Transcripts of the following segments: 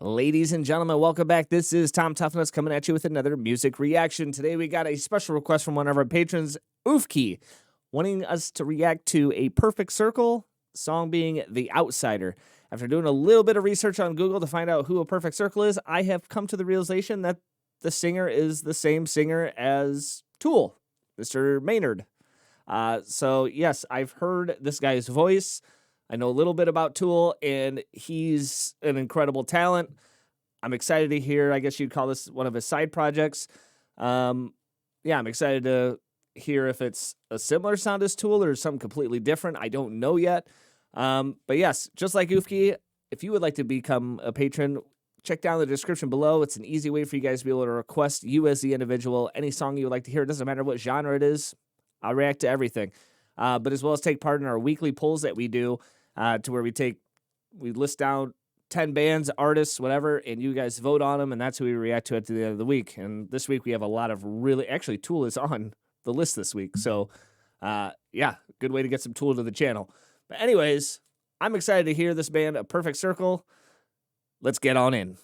Ladies and gentlemen, welcome back. This is Tomtuffnuts coming at you with another music reaction. Today we got a special request from one of our patrons, Oofkey, wanting us to react to A Perfect Circle, song being The Outsider. After doing a little bit of research on Google to find out who A Perfect Circle is, I have come to the realization that the singer is the same singer as Tool, Mr. Maynard. So yes, I've heard this guy's voice. I know a little bit about Tool, and he's an incredible talent. I'm excited to hear, I guess you'd call this one of his side projects. I'm excited to hear if it's a similar sound as Tool or something completely different. I don't know yet. But yes, just like Oofkey, if you would like to become a patron, check down the description below. It's an easy way for you guys to be able to request you as the individual, any song you would like to hear. It doesn't matter what genre it is. I'll react to everything. But as well as take part in our weekly polls that we do, to where we list down 10 bands, artists, whatever, and you guys vote on them, and that's who we react to at the end of the week. And this week we have a lot of actually Tool is on the list this week. So, good way to get some Tool to the channel. But anyways, I'm excited to hear this band, A Perfect Circle. Let's get on in.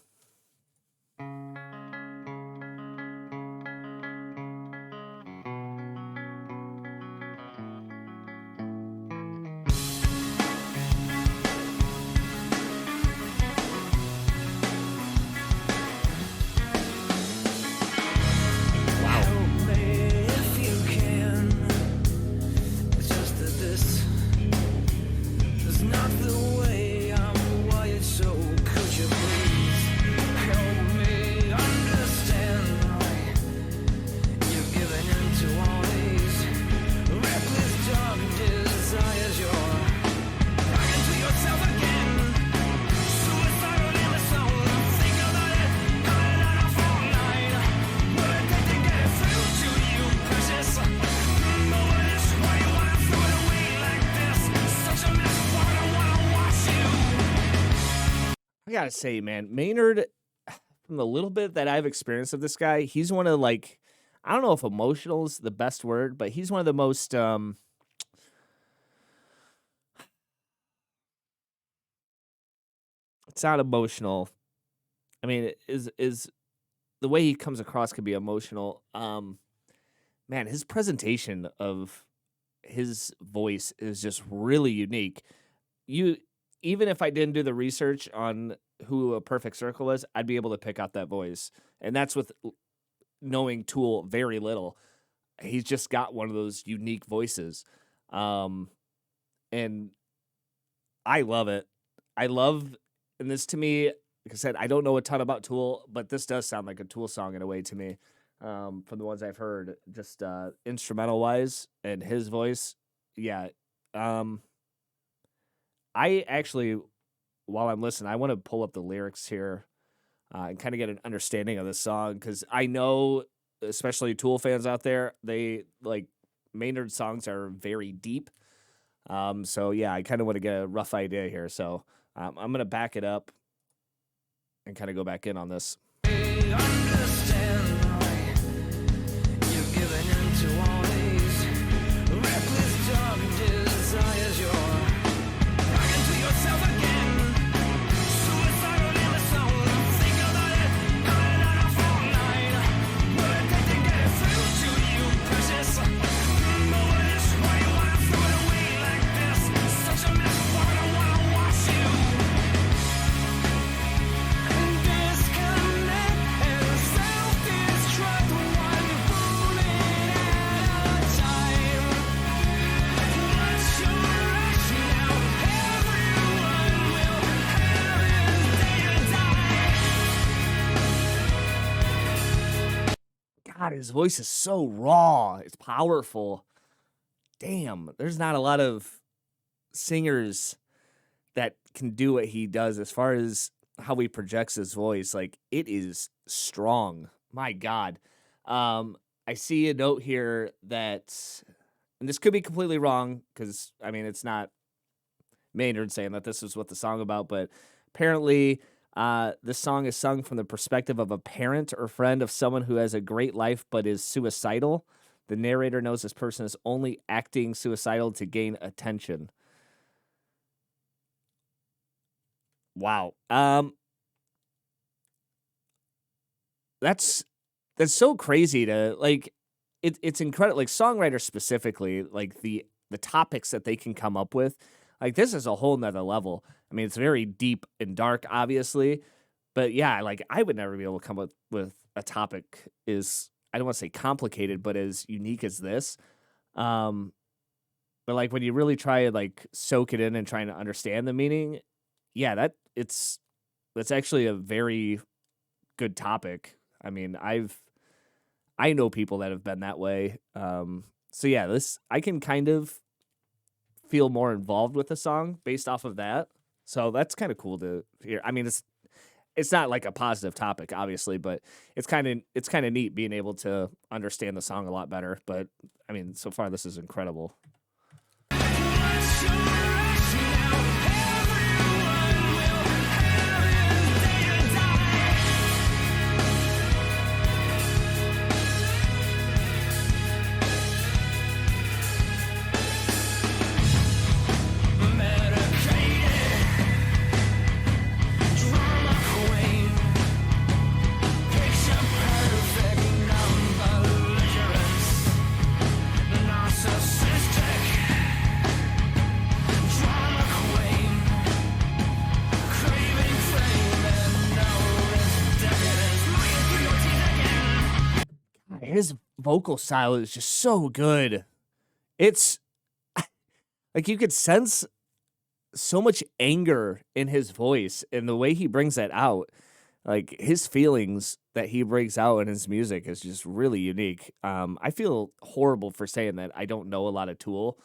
I gotta say, man, Maynard, from the little bit that I've experienced of this guy, he's one of, like, I don't know if emotional is the best word, but he's one of the most, it's not emotional. I mean, is the way he comes across can be emotional. Man, his presentation of his voice is just really unique. Even if I didn't do the research on who A Perfect Circle is, I'd be able to pick out that voice. And that's with knowing Tool very little. He's just got one of those unique voices. And I love it. And this to me, like I said, I don't know a ton about Tool, but this does sound like a Tool song in a way to me. From the ones I've heard, just instrumental wise and his voice. Yeah. I actually, while I'm listening, I want to pull up the lyrics here and kind of get an understanding of the song, because I know, especially Tool fans out there, they like Maynard's songs are very deep. So yeah, I kind of want to get a rough idea here. So I'm going to back it up and kind of go back in on this. God, his voice is so raw. It's powerful. Damn, there's not a lot of singers that can do what he does as far as how he projects his voice. Like, it is strong. My God. I see a note here that, and this could be completely wrong because, I mean, it's not Maynard saying that this is what the song about, but apparently this song is sung from the perspective of a parent or friend of someone who has a great life but is suicidal. The narrator knows this person is only acting suicidal to gain attention. Wow. that's that's so crazy to like. It's incredible. Like songwriters specifically, like the topics that they can come up with. Like this is a whole nother level. I mean, it's very deep and dark, obviously, but yeah, like I would never be able to come up with a topic is I don't want to say complicated, but as unique as this. Um, but like when you really try to like soak it in and trying to understand the meaning, yeah, that's actually a very good topic. I mean, I know people that have been that way. So yeah, this I can kind of feel more involved with the song based off of that. So that's kind of cool to hear. I mean, it's not like a positive topic, obviously, but it's kind of neat being able to understand the song a lot better. But I mean, so far this is incredible. His vocal style is just so good. It's like you could sense so much anger in his voice and the way he brings that out. Like his feelings that he brings out in his music is just really unique. I feel horrible for saying that I don't know a lot of Tool.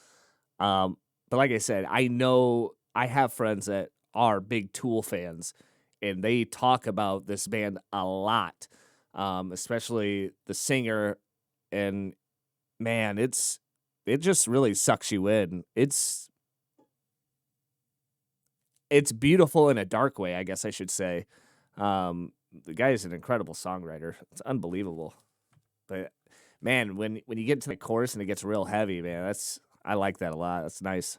But like I said, I know I have friends that are big Tool fans and they talk about this band a lot. Especially the singer, and man, it just really sucks you in. It's beautiful in a dark way, I guess I should say. The guy is an incredible songwriter. It's unbelievable. But man, when you get to the chorus and it gets real heavy, man, I like that a lot. That's nice.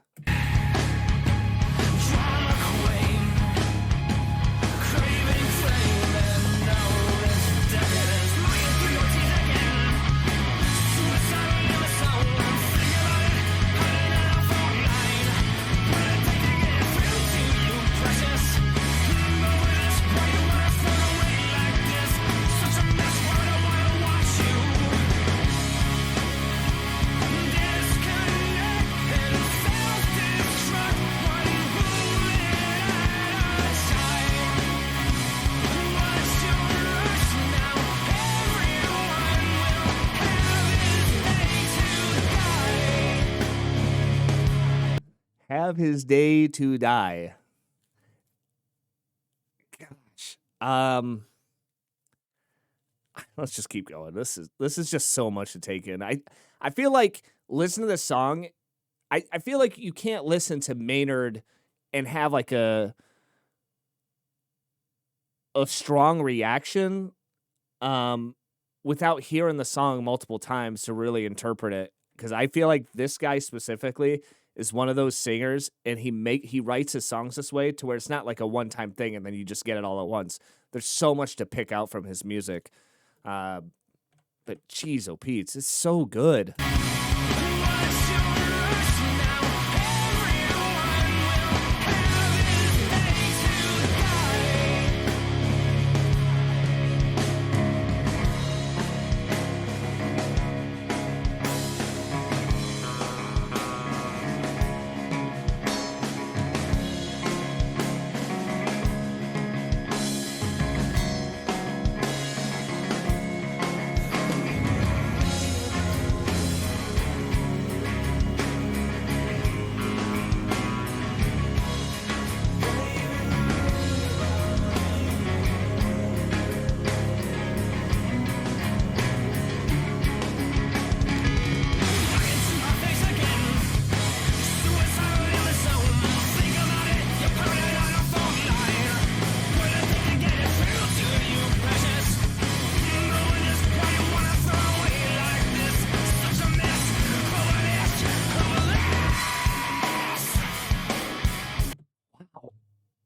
Have his day to die. Gosh. Let's just keep going. This is just so much to take in. I feel like listen to this song. I feel like you can't listen to Maynard and have like a strong reaction without hearing the song multiple times to really interpret it. Because I feel like this guy specifically is one of those singers, and he writes his songs this way to where it's not like a one-time thing and then you just get it all at once. There's so much to pick out from his music. But geez, oh Pete's, it's so good.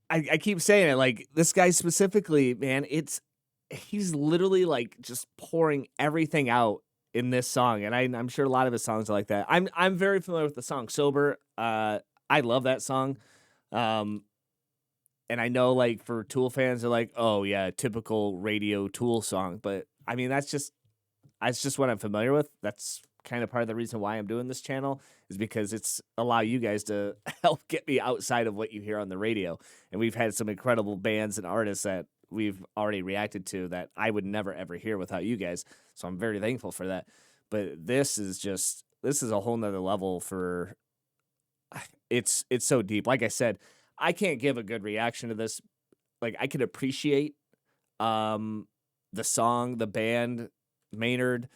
I keep saying it, like, this guy specifically, man, he's literally like just pouring everything out in this song, and I'm sure a lot of his songs are like that. I'm very familiar with the song "Sober." I love that song, um, and I know like for Tool fans, they're like, "Oh yeah, typical radio Tool song," but I mean that's just what I'm familiar with. That's kind of part of the reason why I'm doing this channel is because it's allow you guys to help get me outside of what you hear on the radio. And we've had some incredible bands and artists that we've already reacted to that I would never ever hear without you guys. So I'm very thankful for that. But this is a whole nother level for it's so deep. Like I said, I can't give a good reaction to this. Like I could appreciate um the song, the band, Maynard,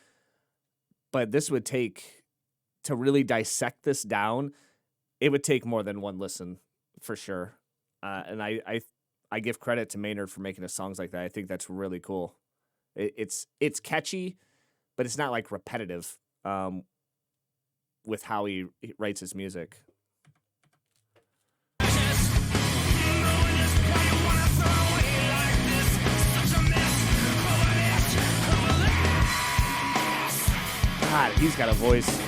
but this would take to really dissect this down. It would take more than one listen for sure. And I give credit to Maynard for making his songs like that. I think that's really cool. It's catchy, but it's not like repetitive with how he writes his music. God, he's got a voice.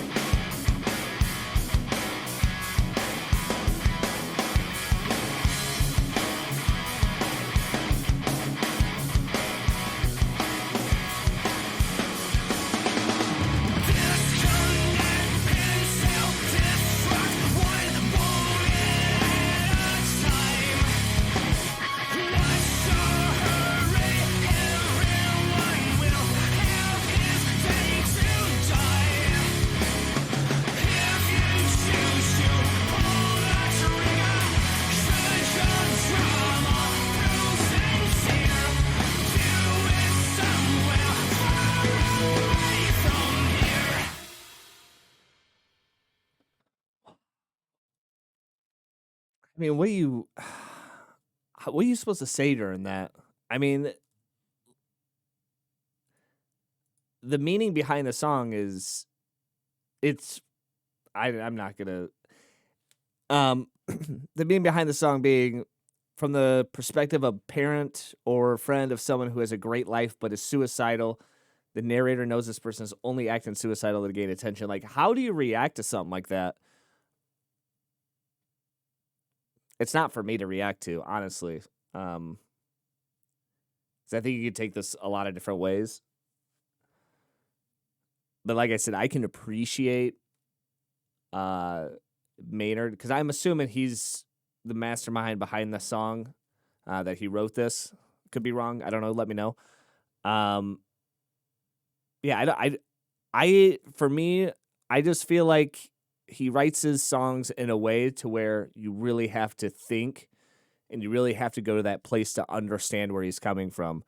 I mean, what are you supposed to say during that? I mean, the meaning behind the song is it's I'm not gonna the meaning behind the song being from the perspective of a parent or friend of someone who has a great life but is suicidal. The narrator knows this person is only acting suicidal to gain attention. Like, how do you react to something like that? It's not for me to react to, honestly. Um, 'Cause I think you could take this a lot of different ways. But like I said, I can appreciate uh Maynard because I'm assuming he's the mastermind behind the song that he wrote this. Could be wrong. I don't know. Let me know. Um, yeah, for me, I just feel like he writes his songs in a way to where you really have to think and you really have to go to that place to understand where he's coming from.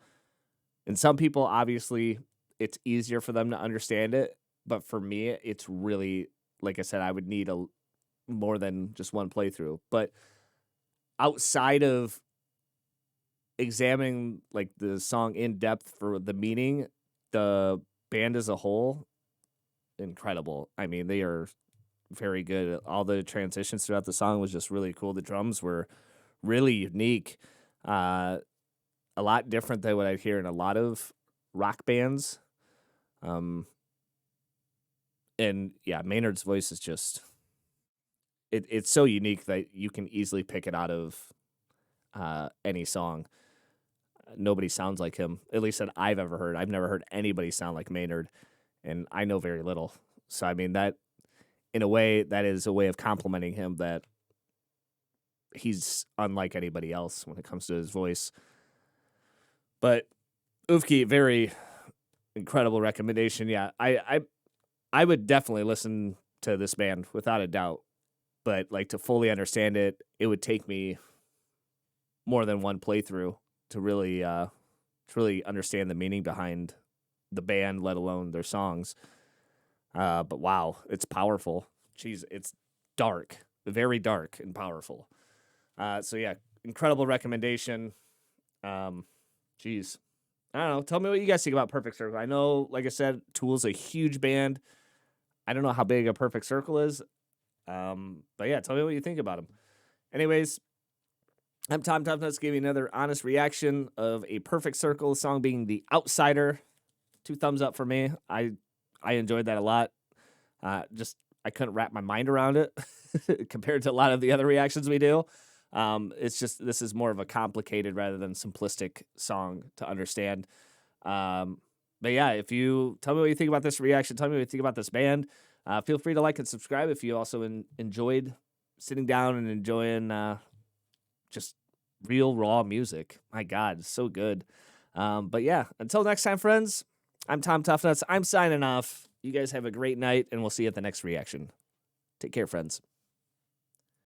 And some people, obviously, it's easier for them to understand it. But for me, it's really, like I said, I would need a more than just one playthrough. But outside of examining like the song in depth for the meaning, the band as a whole, incredible. I mean, they are very good. All the transitions throughout the song was just really cool. The drums were really unique. A lot different than what I hear in a lot of rock bands. Um, and yeah, Maynard's voice is just it's so unique that you can easily pick it out of any song. Nobody sounds like him, at least that I've ever heard. I've never heard anybody sound like Maynard, and I know very little. So I mean that in a way that is a way of complimenting him that he's unlike anybody else when it comes to his voice. But Ufki, very incredible recommendation. Yeah, I would definitely listen to this band without a doubt. But like to fully understand it, it would take me more than one playthrough to really understand the meaning behind the band, let alone their songs. But wow, it's powerful. Jeez, it's dark, very dark and powerful. So yeah, incredible recommendation. Jeez, I don't know. Tell me what you guys think about Perfect Circle. I know, like I said, Tool's a huge band. I don't know how big a Perfect Circle is. But yeah, tell me what you think about them. Anyways, I'm Tom Tuffnuts, giving you another honest reaction of A Perfect Circle, song being The Outsider. 2 thumbs up for me. I enjoyed that a lot. Just I couldn't wrap my mind around it compared to a lot of the other reactions we do. It's just this is more of a complicated rather than simplistic song to understand. But yeah, if you tell me what you think about this reaction, tell me what you think about this band. Feel free to like and subscribe if you also enjoyed sitting down and enjoying just real raw music. My God, it's so good. But yeah, until next time, friends, I'm Tom Tuffnuts. I'm signing off. You guys have a great night, and we'll see you at the next reaction. Take care, friends.